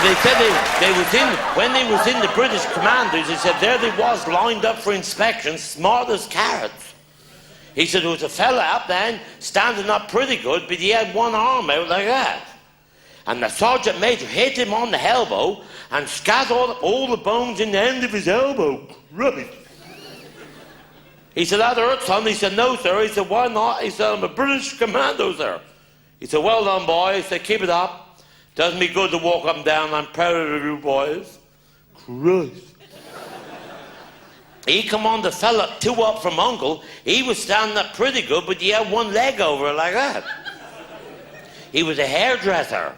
they said when they was in the British commandos, he said there they was lined up for inspection, smart as carrots. He said there was a fella up there standing up pretty good, but he had one arm out like that. And the sergeant major hit him on the elbow and scattered all the bones in the end of his elbow. Right. He said, that hurt, son. He said, no, sir. He said, why not? He said, I'm a British commando, sir. He said, well done, boy. He said, keep it up. Does me good to walk up and down. I'm proud of you, boys. Christ. He come on the fella 2 up from Uncle. He was standing up pretty good, but he had one leg over like that. He was a hairdresser.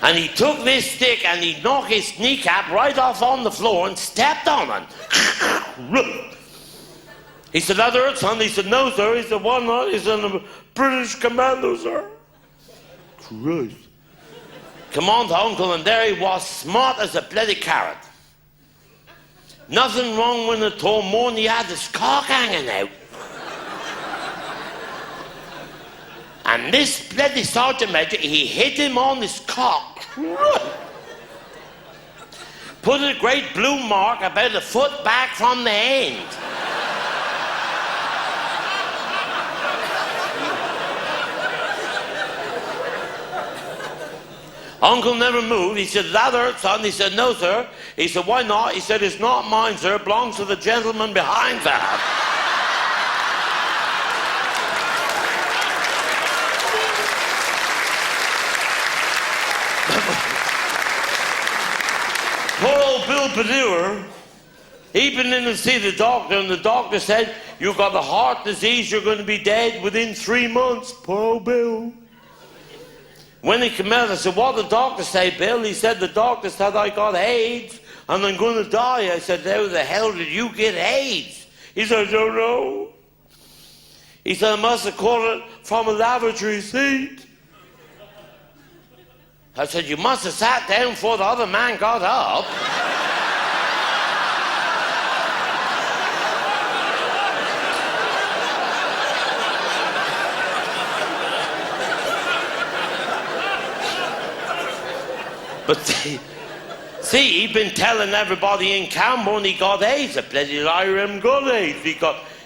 And he took this stick and he knocked his kneecap right off on the floor and stepped on it. He said, that hurt, son. He said, no, sir. He said, why not? He said, I'm a British commando, sir. Christ. Come on to Uncle, and there he was, smart as a bloody carrot. Nothing wrong with it at all, more than he had his cock hanging out. And this bloody sergeant major, he hit him on his cock. Put a great blue mark about a foot back from the end. Uncle never moved. He said, that hurt, son. He said, no, sir. He said, why not? He said, it's not mine, sir. It belongs to the gentleman behind that. Poor old Bill Padua, he'd been in to see the doctor, and the doctor said, you've got a heart disease, you're going to be dead within 3 months. Poor old Bill. When he came out, I said, what did the doctor say, Bill? He said, the doctor said I got AIDS, and I'm going to die. I said, how the hell did you get AIDS? He said, I don't know. He said, I must have caught it from a lavatory seat. I said, you must have sat down before the other man got up. But see, he'd been telling everybody in Camborne he got AIDS. A bloody liar, he hadn't got AIDS.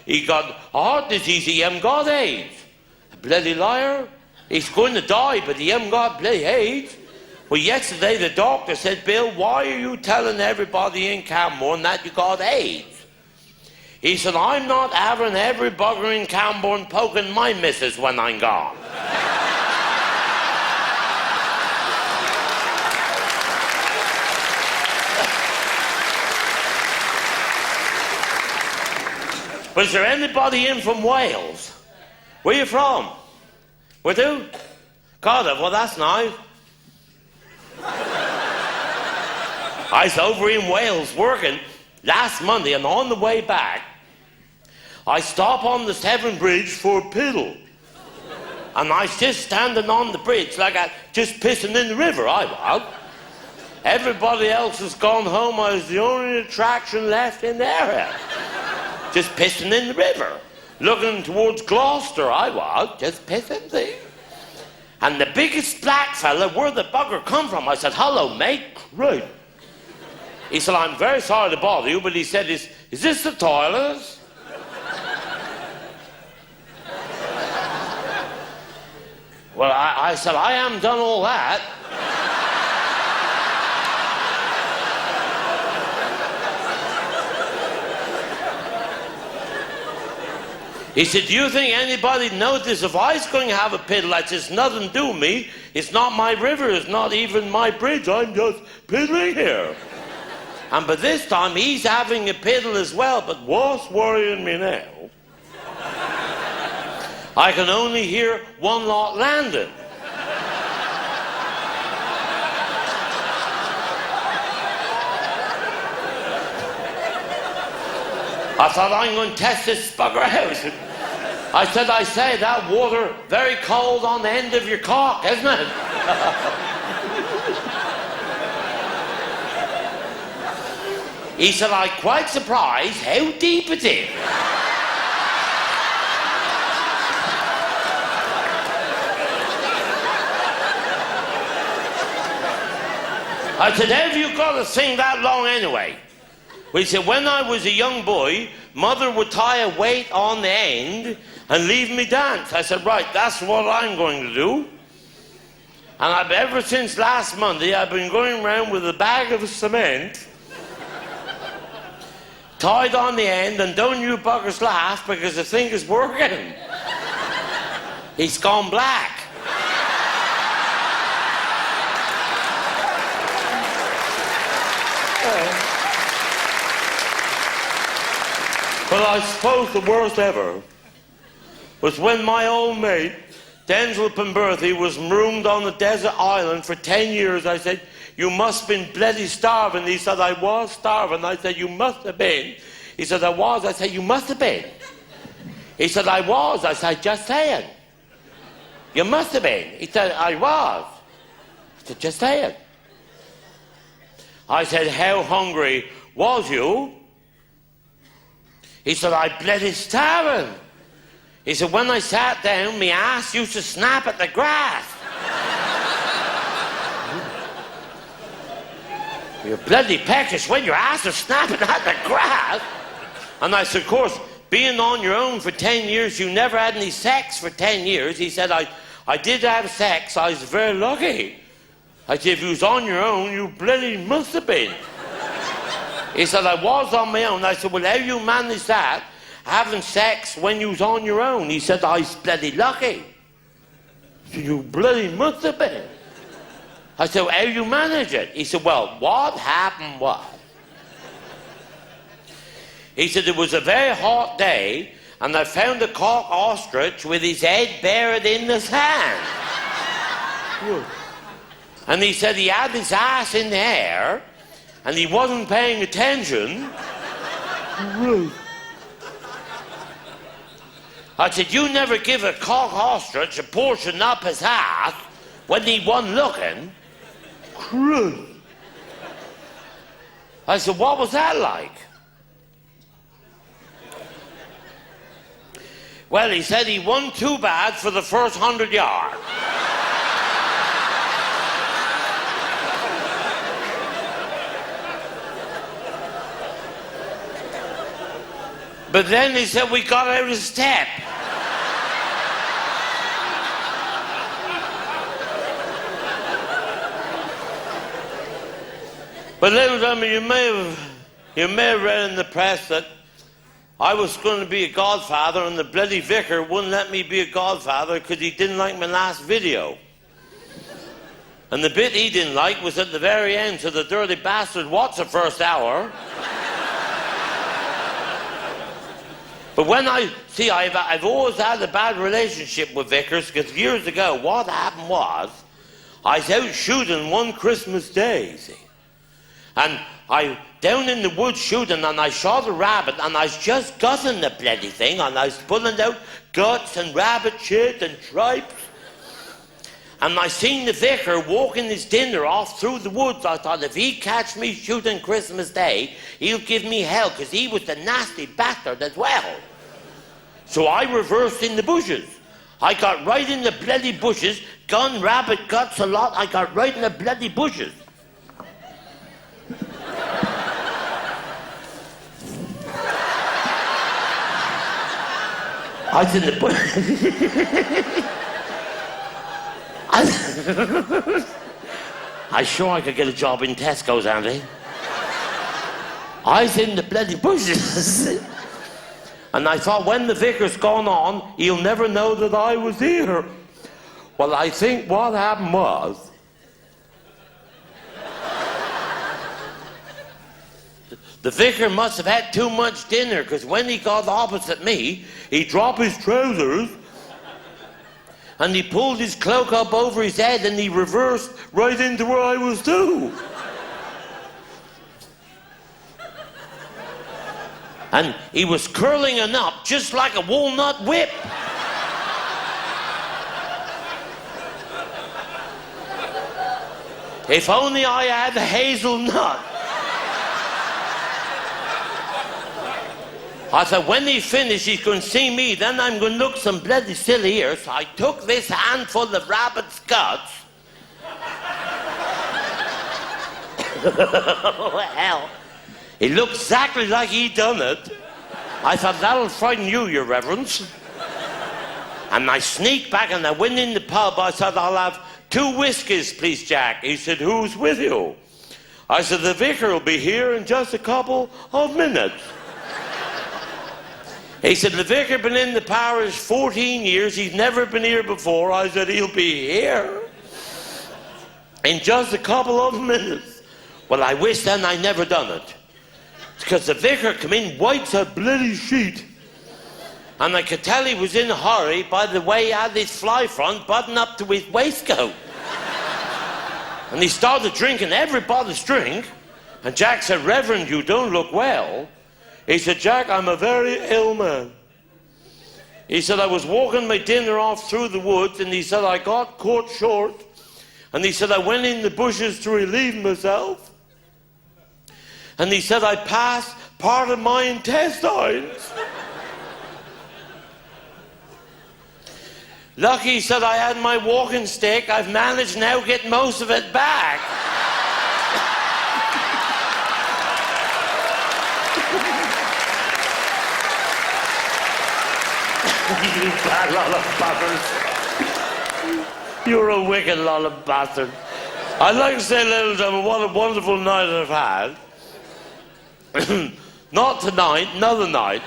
He got heart disease, he hadn't got AIDS. A bloody liar. He's going to die, but he hasn't got bloody AIDS. Well, yesterday the doctor said, Bill, why are you telling everybody in Camborne that you got AIDS? He said, I'm not having every bugger in Camborne poking my missus when I'm gone. But is there anybody in from Wales? Where are you from? Where to? Cardiff, well that's nice. I was over in Wales working last Monday, and on the way back, I stopped on the Severn Bridge for a piddle. And I was just standing on the bridge like I just pissing in the river, I was. Everybody else has gone home. I was the only attraction left in the area. Just pissing in the river. Looking towards Gloucester, I was, just pissing there. And the biggest black fella, where the bugger come from? I said, hello, mate. Right. He said, I'm very sorry to bother you, but he said, is this the toilet? Well, I said, I haven't done all that. He said, do you think anybody noticed if I was going to have a piddle? I said, it's nothing to do with me. It's not my river. It's not even my bridge. I'm just piddling here. And by this time, he's having a piddle as well. But what's worrying me now? I can only hear one lot landing. I thought, I'm going to test this bugger out. I said, that water very cold on the end of your cock, isn't it? He said, I'm quite surprised how deep it is. I said, how have you got to sing that long anyway? Well, he said, when I was a young boy, Mother would tie a weight on the end and leave me dance. I said, right, that's what I'm going to do. And ever since last Monday, I've been going around with a bag of cement tied on the end, and don't you buggers laugh because the thing is working. He's gone black. But I suppose the worst ever was when my old mate, Denzel Pemberthy, was marooned on the desert island for 10 years. I said, you must have been bloody starving. He said, I was starving. I said, you must have been. He said, I was. I said, you must have been. He said, I was. I said, just saying. You must have been. He said, I was. I said, just saying. I said, how hungry was you? He said, I bloody starving. He said, when I sat down, my ass used to snap at the grass. You're bloody peckish when your ass is snapping at the grass. And I said, of course, being on your own for 10 years, you never had any sex for 10 years. He said, I did have sex. I was very lucky. I said, if you was on your own, you bloody must have been. He said, I was on my own. I said, well, how you managed that, having sex when you was on your own? He said, I was bloody lucky. I said, you bloody must have been. I said, well, how you manage it? He said, well, what happened was, he said, it was a very hot day, and I found a cock ostrich with his head buried in the sand. And he said he had his ass in the air, and he wasn't paying attention. I said, you never give a cock ostrich a portion up his ass when he wasn't looking. I said, what was that like? Well, he said he won too bad for the first 100 yards. But then he said we got out of step. But ladies and gentlemen, you may have read in the press that I was going to be a godfather, and the bloody vicar wouldn't let me be a godfather because he didn't like my last video. And the bit he didn't like was at the very end, so the dirty bastard watched the first hour. But when I've always had a bad relationship with vicars, because years ago, what happened was, I was out shooting one Christmas day, you see. And I, down in the woods shooting, and I shot a rabbit, and I was just gutting the bloody thing, and I was pulling out guts and rabbit shit and tripes. And I seen the vicar walking his dinner off through the woods. I thought, if he catch me shooting Christmas Day, he'll give me hell, because he was the nasty bastard as well. So I reversed in the bushes. I got right in the bloody bushes, gun, rabbit, guts, a lot. I got right in the bloody bushes. I was in the bush. I'm sure I could get a job in Tesco's, Andy. I was in the bloody bushes. And I thought, when the vicar's gone on, he'll never know that I was here. Well, I think what happened was, the vicar must have had too much dinner, because when he got opposite me, he dropped his trousers, and he pulled his cloak up over his head, and he reversed right into where I was too. And he was curling it up just like a walnut whip. If only I had a hazelnut. I thought, when he finished, he's going to see me, then I'm going to look some bloody silly here. So I took this handful of rabbit's guts, Well, he looked exactly like he'd done it. I thought, that'll frighten you, your reverence. And I sneaked back and I went in the pub. I said, I'll have 2 whiskies, please, Jack. He said, who's with you? I said, the vicar will be here in just a couple of minutes. He said, the vicar been in the parish 14 years. He's never been here before. I said, he'll be here in just a couple of minutes. Well, I wish then I never done it. Because the vicar come in, wipes a bloody sheet. And I could tell he was in a hurry by the way he had his fly front buttoned up to his waistcoat. And he started drinking everybody's drink. And Jack said, Reverend, you don't look well. He said, Jack, I'm a very ill man. He said, I was walking my dinner off through the woods, and he said, I got caught short. And he said, I went in the bushes to relieve myself. And he said, I passed part of my intestines. Lucky, he said, I had my walking stick. I've managed now to get most of it back. You bad lot of bastards. You're a wicked lot of bastards. I'd like to say, ladies and gentlemen, what a wonderful night I've had. Not tonight, another night.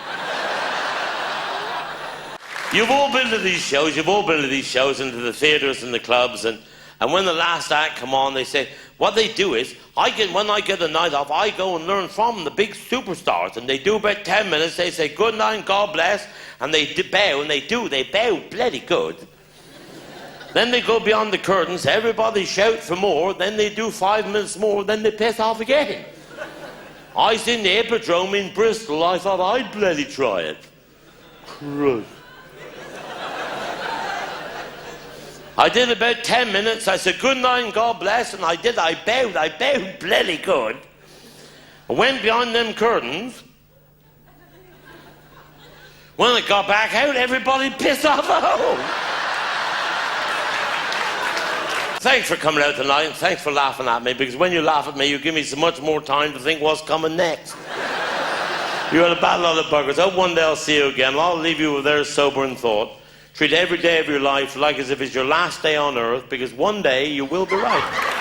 You've all been to these shows, and to the theatres and the clubs, and when the last act come on, they say, what they do is, when I get a night off, I go and learn from the big superstars, and they do about 10 minutes, they say, good night, God bless, and they bow, and they bow bloody good. Then they go beyond the curtains, everybody shout for more, then they do 5 minutes more, then they piss off again. I was in the Hippodrome in Bristol, I thought I'd bloody try it. Christ. I did about 10 minutes, I said, good night and God bless, and I bowed bloody good. I went behind them curtains. When I got back out, everybody pissed off at home. Thanks for coming out tonight, and thanks for laughing at me, because when you laugh at me, you give me so much more time to think what's coming next. You're a bad lot of buggers. I hope one day I'll see you again. I'll leave you with their sobering thought. Treat every day of your life like as if it's your last day on earth, because one day you will be right.